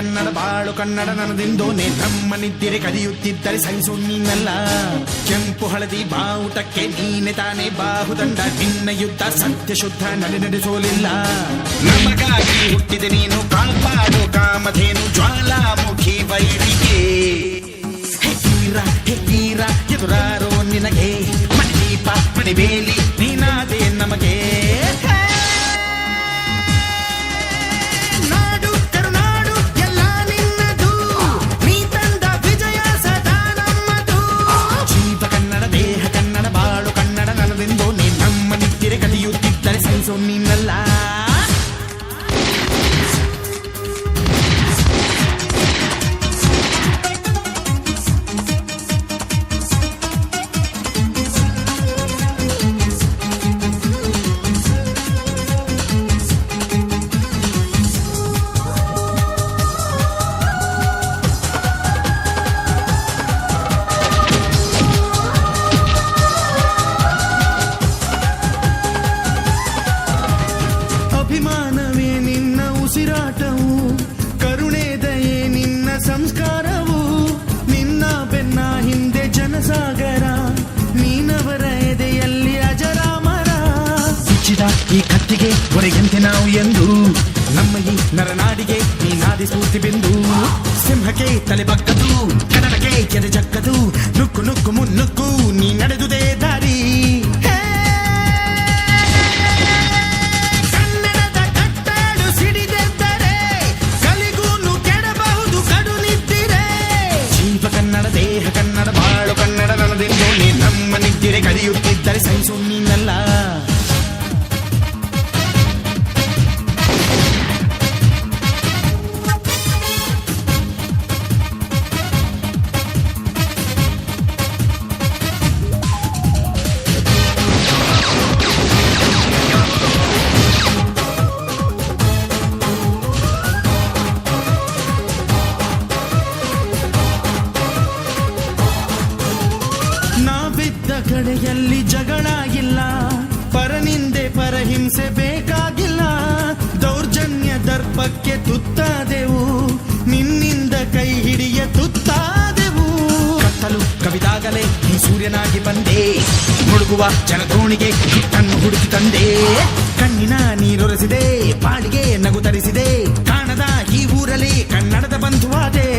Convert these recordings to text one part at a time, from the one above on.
ಕನ್ನಡ ಬಾಳು ಕನ್ನಡ ನನ್ನದೆಂದೋನೆ ನಮ್ಮ ನಿದ್ದಿರೆ ಕದಿಯುತ್ತಿದ್ದರೆ ಸಹಿಸು ನೀನಲ್ಲ. ಕೆಂಪು ಹಳದಿ ಬಾವುಟಕ್ಕೆ ನೀನೆ ತಾನೇ ಬಾಹುದಂಡ, ನಿನ್ನ ಯುದ್ಧ ಸತ್ಯ ಶುದ್ಧ ನಡೆಸೋಲಿಲ್ಲ. ನಮಗಾಗಿ ಹುಟ್ಟಿದೆ ನೀನು ಕಾಪಾಡು ಕಾಮಧೇನು ಜ್ವಾಲಾಮುಖಿ ವೈರಿಗೆ. ಹೆಕ್ಕೀರ ಎದುರಾರೋ ನಿನಗೆ ಮಣಿದೀಪ ಮಣಿಬೇಲಿ ನೀನಾದೆ ನಮಗೆ. ನೀನಲ್ಲ ಅಭಿಮಾನವೇ ನಿನ್ನ ಉಸಿರಾಟವು, ಕರುಣೆ ದಯೆ ನಿನ್ನ ಸಂಸ್ಕಾರವು. ನಿನ್ನ ಬೆನ್ನ ಹಿಂದೆ ಜನಸಾಗರ, ನೀನವರ ಎದೆಯಲ್ಲಿ ಅಜರಾಮರ. ಬಿಚ್ಚಿದ ಈ ಕತ್ತಿಗೆ ಹೊರೆಯಂತೆ ನಾವು ಎಂದು, ನಮ್ಮ ಈ ನರನಾಡಿಗೆ ನೀನಾದಿ ಸ್ಫೂರ್ತಿ ಬಿಂದು. ಸಿಂಹಕ್ಕೆ ತಲೆ ಬಕ್ಕದು, ಕನ್ನಡಕ್ಕೆ ಎದೆ ಜಕ್ಕದು, ನುಕ್ಕು ನುಕ್ಕು ಮುನ್ನುಕ್ಕು ನೀ ನಡೆದುದೇ ದಾರಿ. ದೇಹ ಕನ್ನಡ ಬಾಳು ಕನ್ನಡ ನನ್ನದೆಂದೋನೆ ನಮ್ಮ ನಿದ್ದಿರೆ ಕದಿಯುತ್ತಿದ್ದರೆ ಸಹಿಸು ನೀನಲ್ಲ. ಕಡೆಯಲ್ಲಿ ಜಗಳ ಇಲ್ಲ, ಪರನಿಂದೆ ಪರಹಿಂಸೆ ಬೇಕಾಗಿಲ್ಲ. ದೌರ್ಜನ್ಯ ದರ್ಪಕ್ಕೆ ತುತ್ತಾದೆವು, ನಿನ್ನಿಂದ ಕೈ ಹಿಡಿಯ ತುತ್ತಾದೆವು. ಕತ್ತಲು ಕವಿದಾಗಲೇ ನೀ ಸೂರ್ಯನಾಗಿ ಬಂದೆ, ಮುಳುಗುವ ಜನದೋಣಿಗೆ ಹಿಟ್ಟನ್ನು ಹುಡುಕಿ ತಂದೆ. ಕಣ್ಣಿನ ನೀರೊರೆಸಿದೆ, ಪಾಡಿಗೆ ನಗು ತರಿಸಿದೆ, ಕಾಣದ ಈ ಊರಲ್ಲಿ ಕನ್ನಡದ ಬಂಧುವಾದೆ.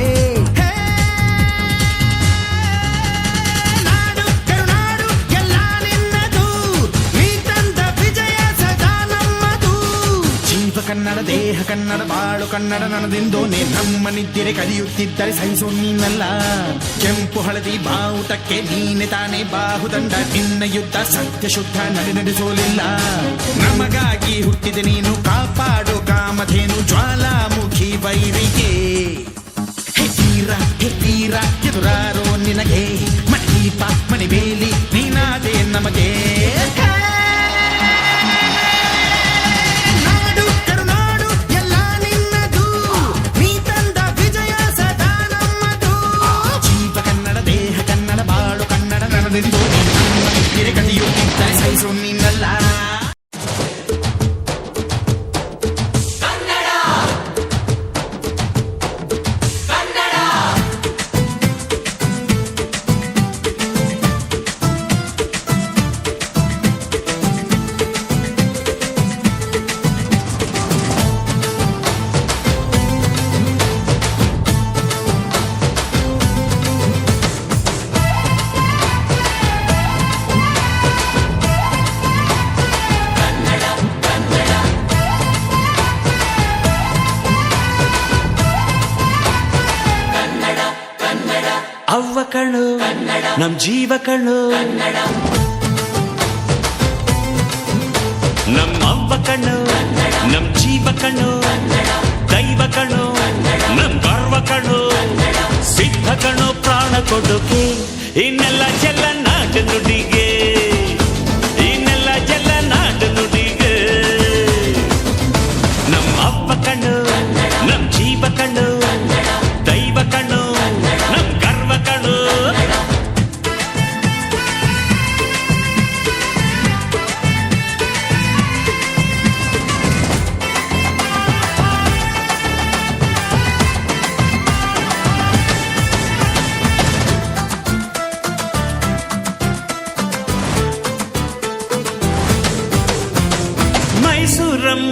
ಕನ್ನಡ ದೇಹ ಕನ್ನಡ ಬಾಳು ಕನ್ನಡ ನನ್ನದೆಂದೋನೆ ನಮ್ಮ ನಿದ್ದಿರೆ ಕದಿಯುತ್ತಿದ್ದರೆ ಸಹಿಸು ನೀನಲ್ಲ. ಕೆಂಪು ಹಳದಿ ಬಾವುಟಕ್ಕೆ ನೀನೆ ತಾನೇ ಬಾಹುದಂಡ, ನಿನ್ನ ಯುದ್ಧ ಸತ್ಯ ಶುದ್ಧ ನಡೆಸೋಲಿಲ್ಲ. ನಮಗಾಗಿ ಹುಟ್ಟಿದೆ ನೀನು ಕಾಪಾಡು ಕಾಮಧೇನು ಜ್ವಾಲಾಮುಖಿ ವೈರಿಗೆ. ಹೆಕ್ಕೀರ ಎದುರಾರೋ ನಿನಗೆ ಮಣಿದೀಪ ಮಣಿಬೇಲಿ ನೀನಾದೆ ನಮಗೆ. ಕದಿಯುತ್ತಿದ್ದರೆ ಸಹಿಸು ನೀನಲ್ಲ. ಅವ್ವ ಕಣ್ಣು ನಮ್ ಜೀವ ಕಣ್ಣು, ನಮ್ಮ ಅವ್ವ ಕಣ್ಣು ನಮ್ ಜೀವ ಕಣ್ಣು, ದೈವ ಕಣ್ಣು ನಮ್ ಗರ್ವ ಕಣ್ಣು, ಸಿದ್ಧ ಕಣ್ಣು ಪ್ರಾಣ ಕೊಡುಗೆ. ಇನ್ನೆಲ್ಲ ಜಲ ನಾಡು ನುಡಿಗೆ, ಇನ್ನೆಲ್ಲ ಜಲ ನಾಡು ನುಡಿಗೆ. ನಮ್ಮ ಅವ್ವ ಕಣ್ಣು ನಮ್ ಜೀವ ಕಣ್ಣು, ದೈವ ಕಣ್ಣು ನಮ್ ಗರ್ವ ಕಣ್ಣು.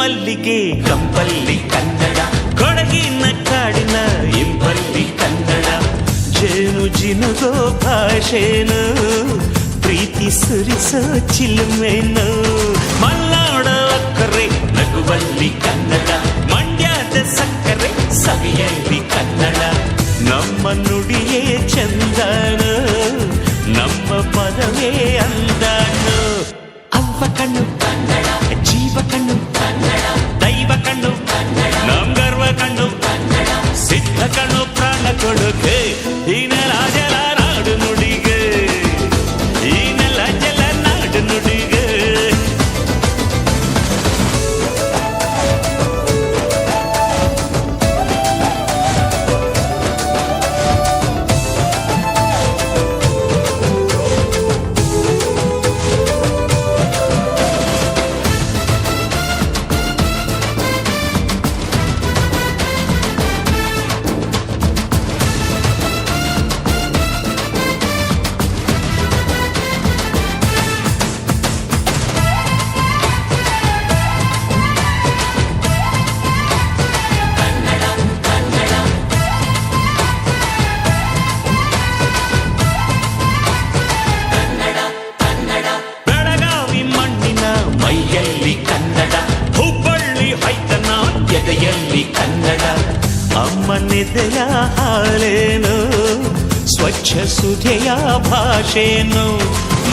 ಮಲ್ಲಿಗೆ ಕಂಪಲ್ಲಿ ಕನ್ನಡ, ಕೊಡಗಿನ ಕಾಡಿನ ಇಂಪಲ್ಲಿ ಕನ್ನಡ. ಜೇನು ಜಿನುಗೋ ಭಾಷೆನು, ಪ್ರೀತಿ ಸುರಿಸೋ ಚಿಲುಮೆನು. ಮಲ್ನಾಡ ಅಕ್ಕರೆ ನಗುವಲ್ಲಿ ಕನ್ನಡ, ಮಂಡ್ಯದ ಸಕ್ಕರೆ ಸವಿಯಲ್ಲಿ ಕನ್ನಡ. ನಮ್ಮ ನುಡಿಯೇ ಚಂದನು, ನಮ್ಮ ಪದವೇ ಅಂದನು. ಅವ್ವ ಕಣ್ಣು ಕನ್ನಡ, ಜೀವ ಕಣ್ಣು ಕನ್ನಡ, ದೈವ ಕಣ್ಣು ಕನ್ನಡ, ನಮ್ ಗರ್ವ ಕಣ್ಣು ಕನ್ನಡ, ಸಿದ್ಧ ಕಣ್ಣು ಪ್ರಾಣ ಕೊಡುಗೆ. ಈ ನೆಲ ಜಲ ನಾಡು ನುಡಿಗೆ, ಈ ನೆಲ ಜಲ ನಾಡು ನುಡಿಗೆ. ಕನ್ನಡ ಅಮ್ಮನೆದೆಯ ಹಾಲೇನು, ಸ್ವಚ್ಛ ಸುಧೆಯ ಭಾಷೆನು.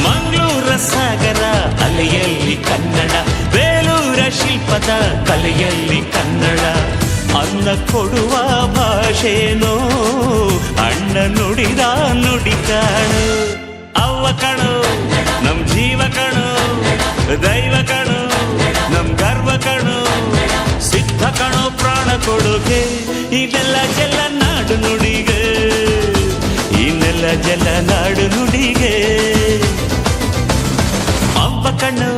ಮಂಗಳೂರ ಸಾಗರ ಅಲೆಯಲ್ಲಿ ಕನ್ನಡ, ಬೇಲೂರ ಶಿಲ್ಪದ ಕಲೆಯಲ್ಲಿ ಕನ್ನಡ. ಅನ್ನ ಕೊಡುವ ಭಾಷೆನು, ಅಣ್ಣ ನುಡಿದ ನುಡಿ ಕಾಣು. ಅವ್ವ ಕಣು ನಮ್ ಜೀವ ಕಣು, ದೈವ ಕಣು ನಮ್ ಗರ್ವ ಕಣು, ಸಿದ್ಧ ಕಣೋ ಪ್ರಾಣ ಕೊಡುಗೆ. ಈ ನೆಲ ಜಲ ನಾಡು ನುಡಿಗೆ, ಈ ನೆಲ ಜಲ ನಾಡು ನುಡಿಗೆ. ಅವ್ವ ಕಣ್ಣು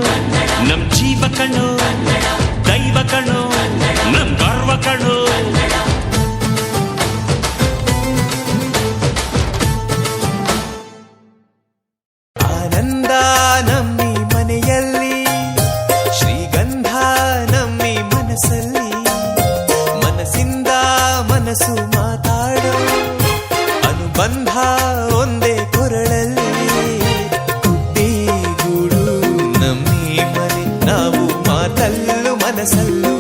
ನಮ್ ಜೀವ ಕಣ್ಣು, ದೈವ ಕಣ್ಣು ನಮ್ ಗರ್ವ ಕಣ್ಣು. ಆನಂದ ನಮ್ಮಿ ಮನೆಯಲ್ಲಿ, ಶ್ರೀಗಂಧ ನಮ್ಮಿ ಮನಸ್ಸಲ್ಲಿ. ಮನಸ್ಸಿಂದ ಮನಸ್ಸು ಮಾತಾಡೋ ಅನುಬಂಧ ಒಂದೇ ಕೊರಳಲ್ಲಿ. ಗುಡ್ಡಿ ಗೂಡು ನಮ್ಮಿ ಮನೆ, ನಾವು ಮಾತಲ್ಲೂ ಮನಸ್ಸಲ್ಲೂ